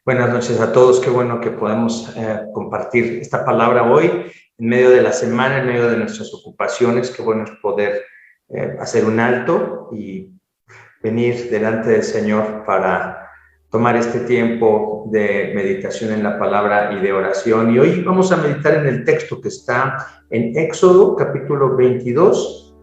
Buenas noches a todos, qué bueno que podemos compartir esta palabra hoy en medio de la semana, en medio de nuestras ocupaciones. Qué bueno es poder hacer un alto y venir delante del Señor para tomar este tiempo de meditación en la palabra y de oración. Y hoy vamos a meditar en el texto que está en Éxodo capítulo 22,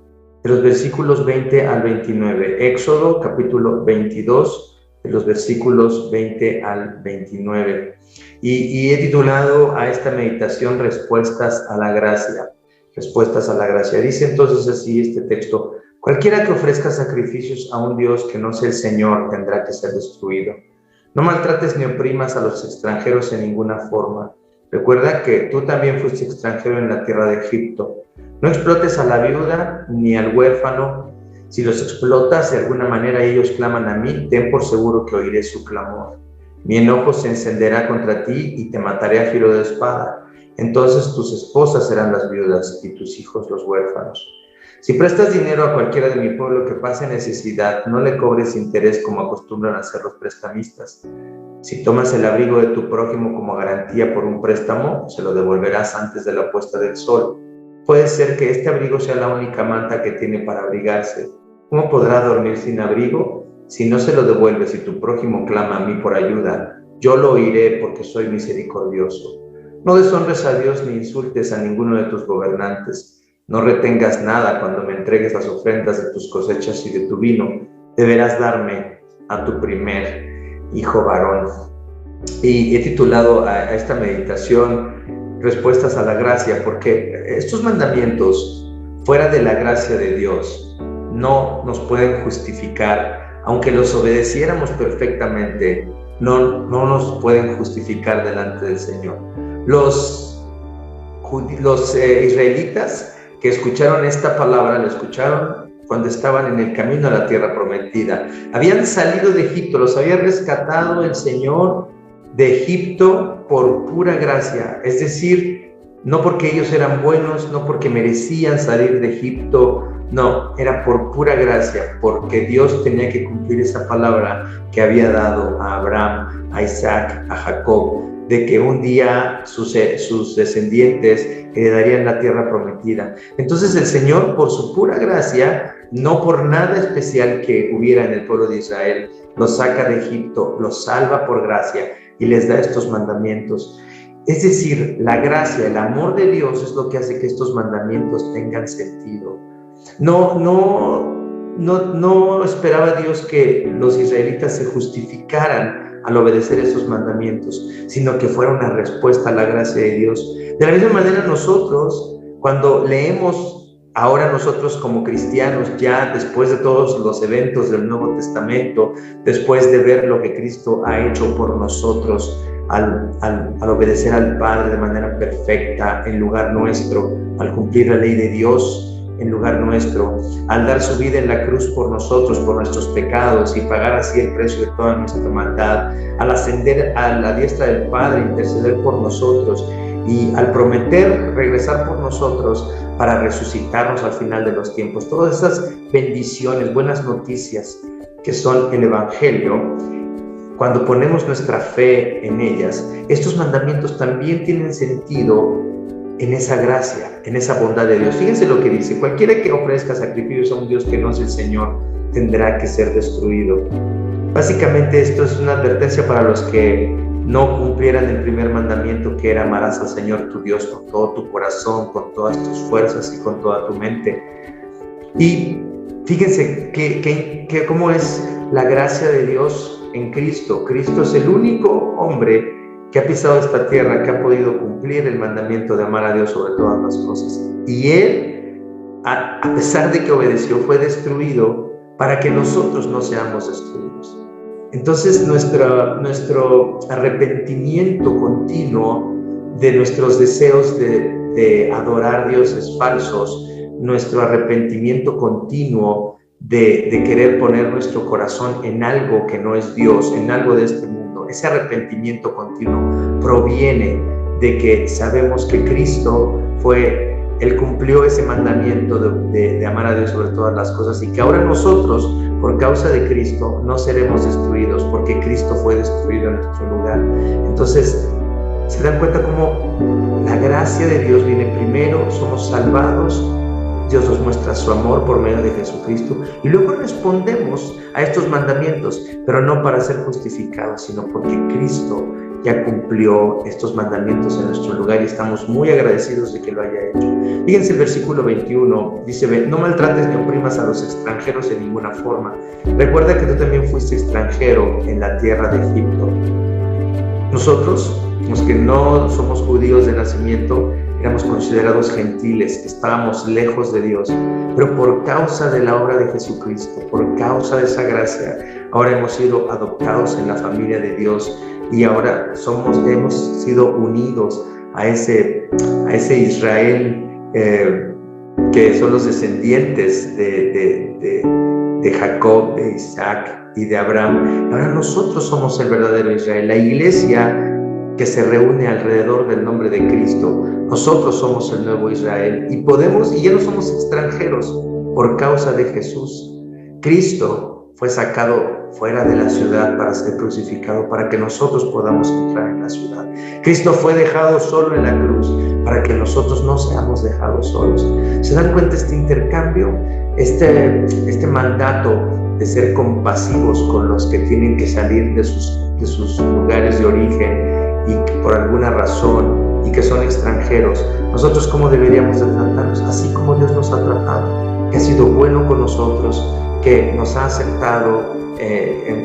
de los versículos 20 al 29. Éxodo capítulo 22, de los versículos 20 al 29. Y he titulado a esta meditación Respuestas a la Gracia. Respuestas a la Gracia. Dice entonces así este texto: cualquiera que ofrezca sacrificios a un Dios que no sea el Señor tendrá que ser destruido. No maltrates ni oprimas a los extranjeros en ninguna forma. Recuerda que tú también fuiste extranjero en la tierra de Egipto. No explotes a la viuda ni al huérfano. Si los explotas de alguna manera y ellos claman a mí, ten por seguro que oiré su clamor. Mi enojo se encenderá contra ti y te mataré a filo de espada. Entonces tus esposas serán las viudas y tus hijos los huérfanos. Si prestas dinero a cualquiera de mi pueblo que pase necesidad, no le cobres interés como acostumbran a hacer los prestamistas. Si tomas el abrigo de tu prójimo como garantía por un préstamo, se lo devolverás antes de la puesta del sol. Puede ser que este abrigo sea la única manta que tiene para abrigarse. ¿Cómo podrá dormir sin abrigo? Si no se lo devuelves y tu prójimo clama a mí por ayuda, yo lo oiré porque soy misericordioso. No deshonres a Dios ni insultes a ninguno de tus gobernantes. No retengas nada cuando me entregues las ofrendas de tus cosechas y de tu vino. Deberás darme a tu primer hijo varón. Y he titulado a esta meditación Respuestas a la Gracia, porque estos mandamientos fuera de la gracia de Dios no nos pueden justificar. Aunque los obedeciéramos perfectamente, no nos pueden justificar delante del Señor. Los israelitas que escucharon esta palabra, la escucharon cuando estaban en el camino a la tierra prometida. Habían salido de Egipto, los había rescatado el Señor de Egipto por pura gracia, es decir, no porque ellos eran buenos, no porque merecían salir de Egipto, no, era por pura gracia, porque Dios tenía que cumplir esa palabra que había dado a Abraham, a Isaac, a Jacob, de que un día sus descendientes heredarían la tierra prometida. Entonces el Señor, por su pura gracia, no por nada especial que hubiera en el pueblo de Israel, los saca de Egipto, los salva por gracia y les da estos mandamientos. Es decir, la gracia, el amor de Dios es lo que hace que estos mandamientos tengan sentido. No esperaba Dios que los israelitas se justificaran al obedecer esos mandamientos, sino que fuera una respuesta a la gracia de Dios. De la misma manera nosotros, cuando leemos ahora nosotros como cristianos, ya después de todos los eventos del Nuevo Testamento, después de ver lo que Cristo ha hecho por nosotros, al obedecer al Padre de manera perfecta en lugar nuestro, al cumplir la ley de Dios en lugar nuestro, al dar su vida en la cruz por nosotros, por nuestros pecados y pagar así el precio de toda nuestra maldad, al ascender a la diestra del Padre, interceder por nosotros y al prometer regresar por nosotros para resucitarnos al final de los tiempos. Todas esas bendiciones, buenas noticias que son el Evangelio, cuando ponemos nuestra fe en ellas, estos mandamientos también tienen sentido en esa gracia, en esa bondad de Dios. Fíjense lo que dice: cualquiera que ofrezca sacrificios a un Dios que no es el Señor tendrá que ser destruido. Básicamente esto es una advertencia para los que no cumplieran el primer mandamiento, que era amarás al Señor tu Dios con todo tu corazón, con todas tus fuerzas y con toda tu mente. Y fíjense que cómo es la gracia de Dios en Cristo. Cristo es el único hombre que ha pisado esta tierra, que ha podido cumplir el mandamiento de amar a Dios sobre todas las cosas. Y Él, a pesar de que obedeció, fue destruido para que nosotros no seamos destruidos. Entonces nuestro arrepentimiento continuo de nuestros deseos de adorar dioses falsos, nuestro arrepentimiento continuo de querer poner nuestro corazón en algo que no es Dios, en algo de este mundo, ese arrepentimiento continuo proviene de que sabemos que Cristo Él cumplió ese mandamiento de amar a Dios sobre todas las cosas, y que ahora nosotros por causa de Cristo no seremos destruidos, porque Cristo fue destruido en nuestro lugar. Entonces, ¿se dan cuenta cómo la gracia de Dios viene primero? Somos salvados, Dios nos muestra su amor por medio de Jesucristo y luego respondemos a estos mandamientos, pero no para ser justificados, sino porque Cristo ya cumplió estos mandamientos en nuestro lugar y estamos muy agradecidos de que lo haya hecho. Fíjense el versículo 21, dice: no maltrates ni oprimas a los extranjeros en ninguna forma. Recuerda que tú también fuiste extranjero en la tierra de Egipto. Nosotros, los que no somos judíos de nacimiento, éramos considerados gentiles, estábamos lejos de Dios, pero por causa de la obra de Jesucristo, por causa de esa gracia, ahora hemos sido adoptados en la familia de Dios y ahora hemos sido unidos a ese Israel que son los descendientes de Jacob, de Isaac y de Abraham. Ahora nosotros somos el verdadero Israel, la iglesia que se reúne alrededor del nombre de Cristo. Nosotros somos el nuevo Israel y ya no somos extranjeros por causa de Jesús. Cristo fue sacado fuera de la ciudad para ser crucificado, para que nosotros podamos entrar en la ciudad. Cristo fue dejado solo en la cruz para que nosotros no seamos dejados solos. ¿Se dan cuenta este intercambio? Este mandato de ser compasivos con los que tienen que salir de sus lugares de origen y que por alguna razón y que son extranjeros, nosotros cómo deberíamos de tratarlos, así como Dios nos ha tratado, que ha sido bueno con nosotros, que nos ha aceptado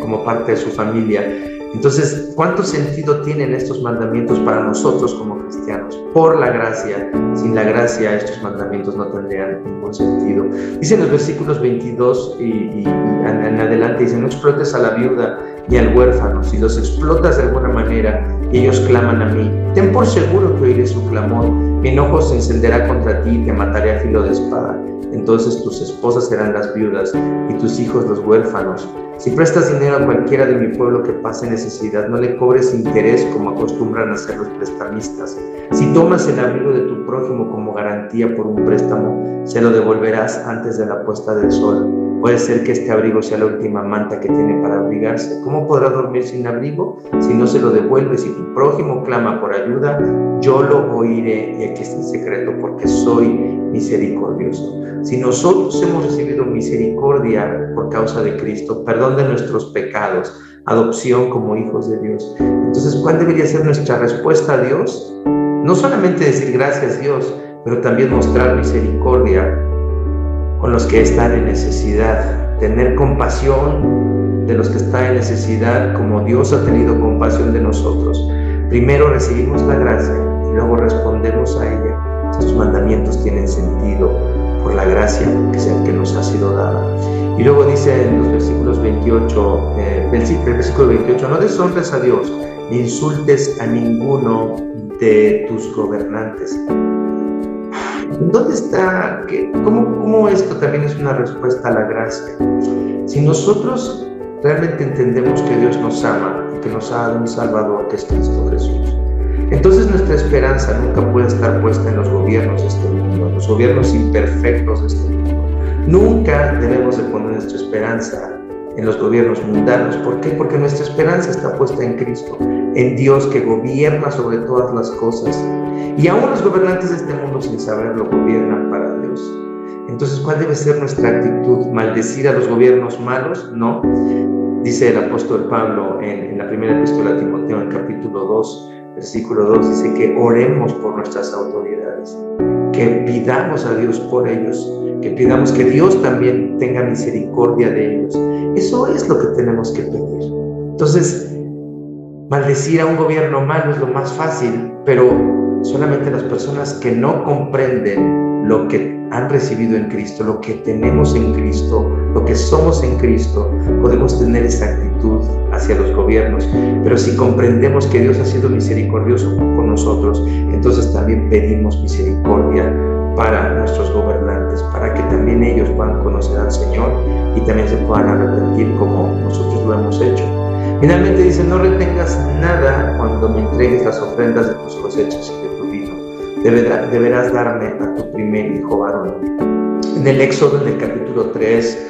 como parte de su familia. Entonces, ¿cuánto sentido tienen estos mandamientos para nosotros como cristianos? Por la gracia. Sin la gracia, estos mandamientos no tendrían ningún sentido. Dicen los versículos 22 y en adelante, dice: no explotes a la viuda ni al huérfano. Si los explotas de alguna manera y ellos claman a mí, ten por seguro que oiré su clamor. Mi enojo se encenderá contra ti y te mataré a filo de espada. Entonces tus esposas serán las viudas y tus hijos los huérfanos. Si prestas dinero a cualquiera de mi pueblo que pase necesidad, no le cobres interés como acostumbran a hacer los prestamistas. Si tomas el abrigo de tu prójimo como garantía por un préstamo, se lo devolverás antes de la puesta del sol. Puede ser que este abrigo sea la última manta que tiene para abrigarse. ¿Cómo podrá dormir sin abrigo si no se lo devuelve? Si tu prójimo clama por ayuda, yo lo oiré, y aquí está el secreto, porque soy misericordioso. Si nosotros hemos recibido misericordia por causa de Cristo, perdón de nuestros pecados, adopción como hijos de Dios, entonces ¿cuál debería ser nuestra respuesta a Dios? No solamente decir gracias Dios, pero también mostrar misericordia con los que están en necesidad, tener compasión de los que están en necesidad como Dios ha tenido compasión de nosotros. Primero recibimos la gracia y luego respondemos a ella. Estos mandamientos tienen sentido por la gracia que nos ha sido dada. Y luego dice en los versículos 28, el versículo 28, no deshonres a Dios, ni insultes a ninguno de tus gobernantes. ¿Dónde está? ¿Cómo esto también es una respuesta a la gracia? Si nosotros realmente entendemos que Dios nos ama y que nos ha dado un Salvador, que es Cristo Jesús, entonces nuestra esperanza nunca puede estar puesta en los gobiernos de este mundo, en los gobiernos imperfectos de este mundo. Nunca debemos de poner nuestra esperanza en los gobiernos mundanos. ¿Por qué? Porque nuestra esperanza está puesta en Cristo, en Dios que gobierna sobre todas las cosas. Y aún los gobernantes de este mundo, sin saberlo, gobiernan para Dios. Entonces, ¿cuál debe ser nuestra actitud? ¿Maldecir a los gobiernos malos? No. Dice el apóstol Pablo en la primera epístola a Timoteo, en capítulo 2, versículo 2, dice que oremos por nuestras autoridades, que pidamos a Dios por ellos, que pidamos que Dios también tenga misericordia de ellos. Eso es lo que tenemos que pedir. Entonces, maldecir a un gobierno malo es lo más fácil, pero solamente las personas que no comprenden lo que han recibido en Cristo, lo que tenemos en Cristo, lo que somos en Cristo, podemos tener esa actitud hacia los gobiernos. Pero si comprendemos que Dios ha sido misericordioso con nosotros, entonces también pedimos misericordia para nuestros gobernantes, para que también ellos puedan conocer al Señor y también se puedan arrepentir como nosotros lo hemos hecho. Finalmente dice: no retengas nada cuando me entregues las ofrendas de tus cosechas y de tu vino. Deberás darme a tu primer hijo varón. En el Éxodo, en el capítulo 3,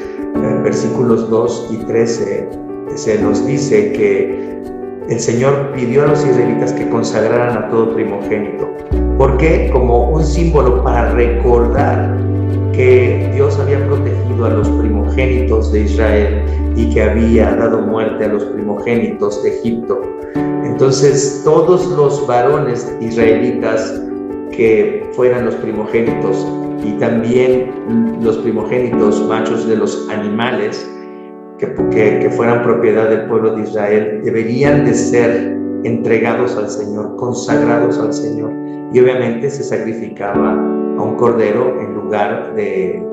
versículos 2 y 13, se nos dice que el Señor pidió a los israelitas que consagraran a todo primogénito. ¿Por qué? Como un símbolo para recordar que Dios había protegido a los primogénitos de Israel y que había dado muerte a los primogénitos de Egipto. Entonces, todos los varones israelitas que fueran los primogénitos y también los primogénitos machos de los animales que fueran propiedad del pueblo de Israel, deberían de ser entregados al Señor, consagrados al Señor. Y obviamente se sacrificaba a un cordero en lugar de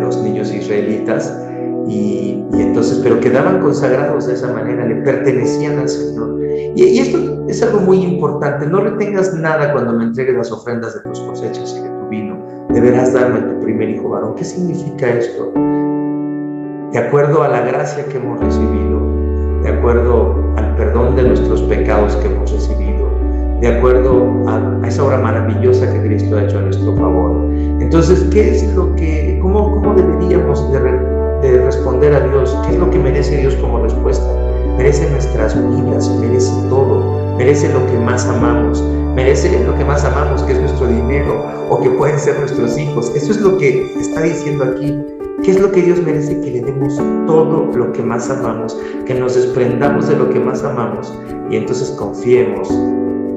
los niños israelitas. Y entonces, pero quedaban consagrados de esa manera, le pertenecían al Señor. Y esto es algo muy importante. No retengas nada cuando me entregues las ofrendas de tus cosechas y de tu vino. Deberás darme tu primer hijo varón. ¿Qué significa esto? De acuerdo a la gracia que hemos recibido, de acuerdo al perdón de nuestros pecados que hemos recibido, de acuerdo a esa obra maravillosa que Cristo ha hecho a nuestro favor. Entonces, ¿cómo deberíamos de responder a Dios? ¿Qué es lo que merece Dios como respuesta? Merece nuestras vidas, merece todo, merece lo que más amamos, merece lo que más amamos, que es nuestro dinero, o que pueden ser nuestros hijos. Eso es lo que está diciendo aquí. ¿Qué es lo que Dios merece? Que le demos todo lo que más amamos, que nos desprendamos de lo que más amamos y entonces confiemos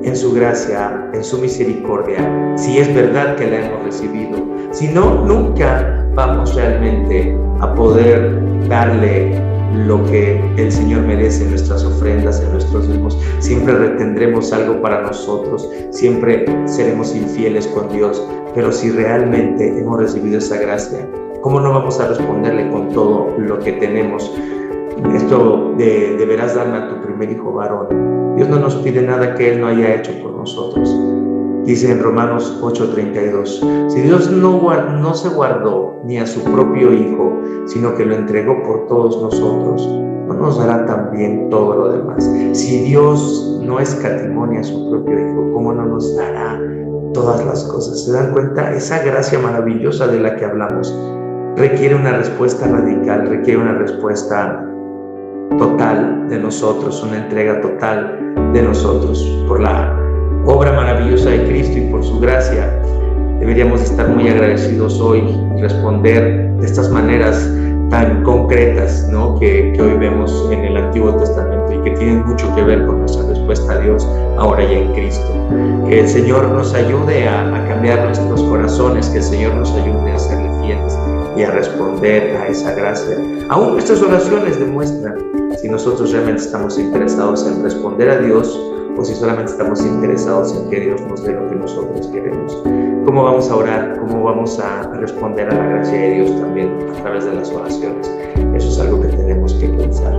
en su gracia, en su misericordia, si es verdad que la hemos recibido. Si no, nunca vamos realmente a poder darle lo que el Señor merece en nuestras ofrendas, en nuestros diezmos. Siempre retendremos algo para nosotros, siempre seremos infieles con Dios, pero si realmente hemos recibido esa gracia, ¿cómo no vamos a responderle con todo lo que tenemos? Esto deberás darme a tu primer hijo varón. Dios no nos pide nada que Él no haya hecho por nosotros. Dice en Romanos 8:32, si Dios no se guardó ni a su propio hijo, sino que lo entregó por todos nosotros, ¿no nos dará también todo lo demás? Si Dios no escatimó ni a su propio hijo, ¿cómo no nos dará todas las cosas? ¿Se dan cuenta? Esa gracia maravillosa de la que hablamos requiere una respuesta radical, requiere una respuesta total de nosotros, una entrega total de nosotros. Por la obra maravillosa de Cristo y por su gracia, deberíamos estar muy agradecidos hoy y responder de estas maneras tan concretas, ¿no? que hoy vemos en el Antiguo Testamento y que tienen mucho que ver con nuestra respuesta a Dios ahora ya en Cristo. Que el Señor nos ayude a cambiar nuestros corazones, que el Señor nos ayude a serle fieles y a responder a esa gracia. Aún nuestras oraciones demuestran si nosotros realmente estamos interesados en responder a Dios o si solamente estamos interesados en que Dios nos dé lo que nosotros queremos. ¿Cómo vamos a orar? ¿Cómo vamos a responder a la gracia de Dios también a través de las oraciones? Eso es algo que tenemos que pensar.